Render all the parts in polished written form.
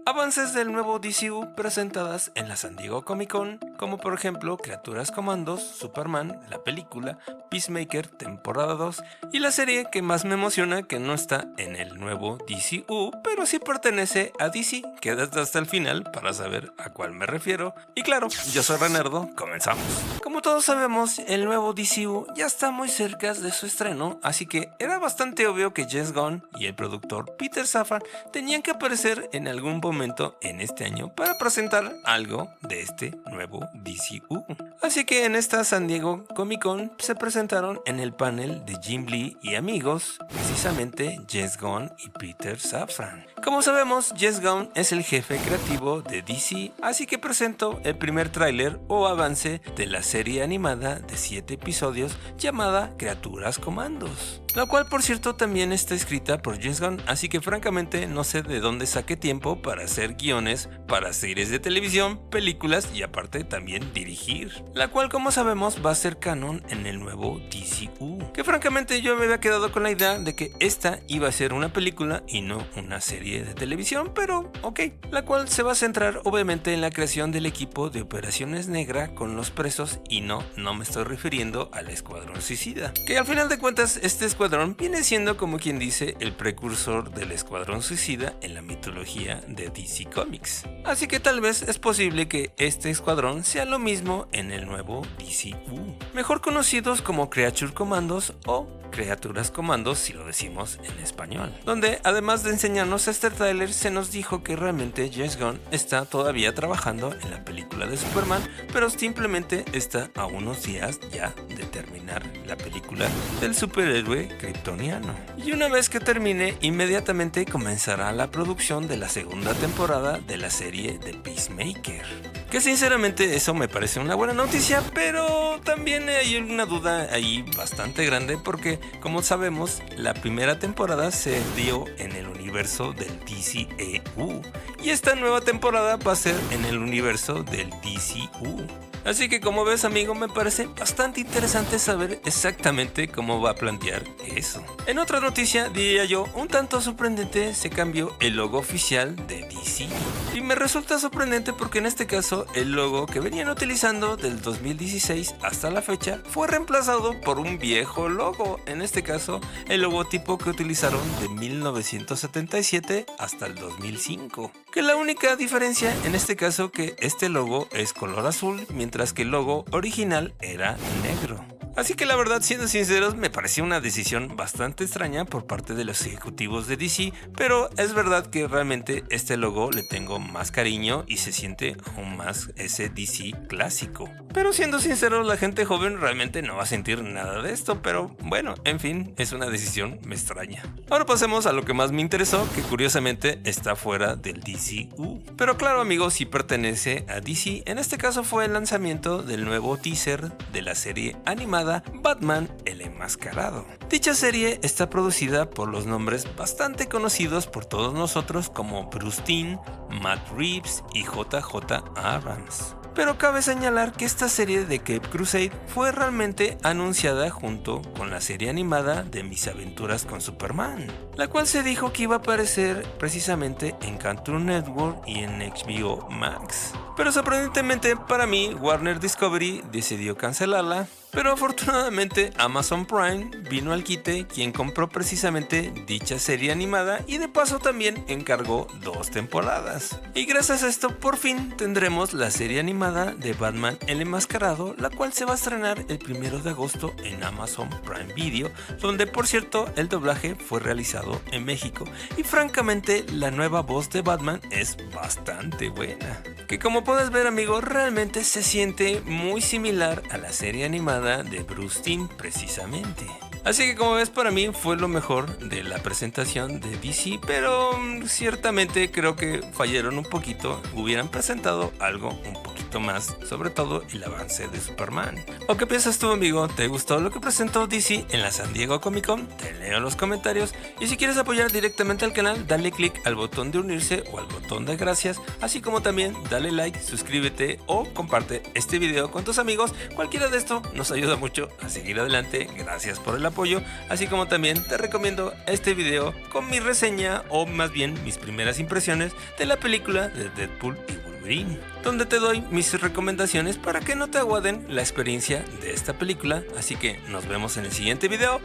Avances del nuevo DCU presentadas en la San Diego Comic Con, como por ejemplo Criaturas Comandos, Superman, la película, Peacemaker, temporada 2 y la serie que más me emociona que no está en el nuevo DCU, pero sí pertenece a DC. Quédate hasta el final para saber a cuál me refiero. Y claro, yo soy Renerdo, comenzamos. Como todos sabemos, el nuevo DCU ya está muy cerca de su estreno, así que era bastante obvio que James Gunn y el productor Peter Safran tenían que aparecer en algún momento en este año para presentar algo de este nuevo DCU. Así que en esta San Diego Comic Con se presentaron en el panel de Jim Lee y amigos, precisamente James Gunn y Peter Safran. Como sabemos, James Gunn es el jefe creativo de DC, así que presentó el primer tráiler o avance de la serie animada de 7 episodios llamada Criaturas Comandos, la cual por cierto también está escrita por James Gunn, así que francamente no sé de dónde saque tiempo para hacer guiones para series de televisión, películas y aparte también dirigir, la cual como sabemos va a ser canon en el nuevo DCU, que francamente yo me había quedado con la idea de que esta iba a ser una película y no una serie de televisión, pero ok, la cual se va a centrar obviamente en la creación del equipo de Operaciones Negra con los presos y no me estoy refiriendo al Escuadrón Suicida, que al final de cuentas este escuadrón viene siendo como quien dice el precursor del Escuadrón Suicida en la mitología de DC Comics. Así que tal vez es posible que este escuadrón sea lo mismo en el nuevo DCU, mejor conocidos como Creature Commandos o Criaturas Comandos si lo decimos en español, donde además de enseñarnos este tráiler se nos dijo que realmente James Gunn está todavía trabajando en la película de Superman, pero simplemente está a unos días ya de terminar la película del superhéroe kryptoniano. Y una vez que termine, inmediatamente comenzará la producción de la segunda temporada de la serie de Peacemaker. Que sinceramente eso me parece una buena noticia, pero también hay una duda ahí bastante grande porque como sabemos la primera temporada se dio en el universo del DCEU y esta nueva temporada va a ser en el universo del DCU. Así que como ves amigo, me parece bastante interesante saber exactamente cómo va a plantear eso. En otra noticia, diría yo, un tanto sorprendente, se cambió el logo oficial de DC. Y me resulta sorprendente porque en este caso el logo que venían utilizando del 2016 hasta la fecha fue reemplazado por un viejo logo. En este caso el logotipo que utilizaron de 1977 hasta el 2005. Que la única diferencia en este caso que este logo es color azul mientras que el logo original era negro. Así que la verdad, siendo sinceros, me pareció una decisión bastante extraña por parte de los ejecutivos de DC, pero es verdad que realmente este logo le tengo más cariño y se siente aún más ese DC clásico. Pero siendo sinceros, la gente joven realmente no va a sentir nada de esto, pero bueno, en fin, es una decisión extraña. Ahora pasemos a lo que más me interesó, que curiosamente está fuera del DCU. Pero claro amigos, sí pertenece a DC, en este caso fue el lanzamiento del nuevo teaser de la serie animada Batman el Enmascarado. Dicha serie está producida por los nombres bastante conocidos por todos nosotros como Bruce Timm, Matt Reeves y JJ Abrams. Pero cabe señalar que esta serie de Cape Crusade fue realmente anunciada junto con la serie animada de Mis Aventuras con Superman, la cual se dijo que iba a aparecer precisamente en Cartoon Network y en HBO Max. Pero sorprendentemente para mí, Warner Discovery decidió cancelarla. Pero afortunadamente Amazon Prime vino al quite, quien compró precisamente dicha serie animada y de paso también encargó 2 temporadas. Y gracias a esto por fin tendremos la serie animada de Batman el Enmascarado, la cual se va a estrenar el 1 de agosto en Amazon Prime Video, donde por cierto el doblaje fue realizado en México y francamente la nueva voz de Batman es bastante buena. Que como puedes ver amigo, realmente se siente muy similar a la serie animada de Bruce Timm precisamente. Así que como ves, para mí fue lo mejor de la presentación de DC, pero ciertamente creo que fallaron un poquito, hubieran presentado algo un poquito poquito más sobre todo el avance de Superman. ¿O qué piensas tú, amigo? ¿Te gustó lo que presentó DC en la San Diego Comic Con? Te leo en los comentarios. Y si quieres apoyar directamente al canal, dale click al botón de unirse o al botón de gracias, así como también dale like, suscríbete o comparte este video con tus amigos. Cualquiera de esto nos ayuda mucho a seguir adelante. Gracias por el apoyo, así como también te recomiendo este video con mi reseña o más bien mis primeras impresiones de la película de Deadpool y Wolverine, donde te doy mis recomendaciones para que no te aguaden la experiencia de esta película. Así que nos vemos en el siguiente video.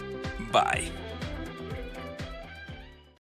Bye.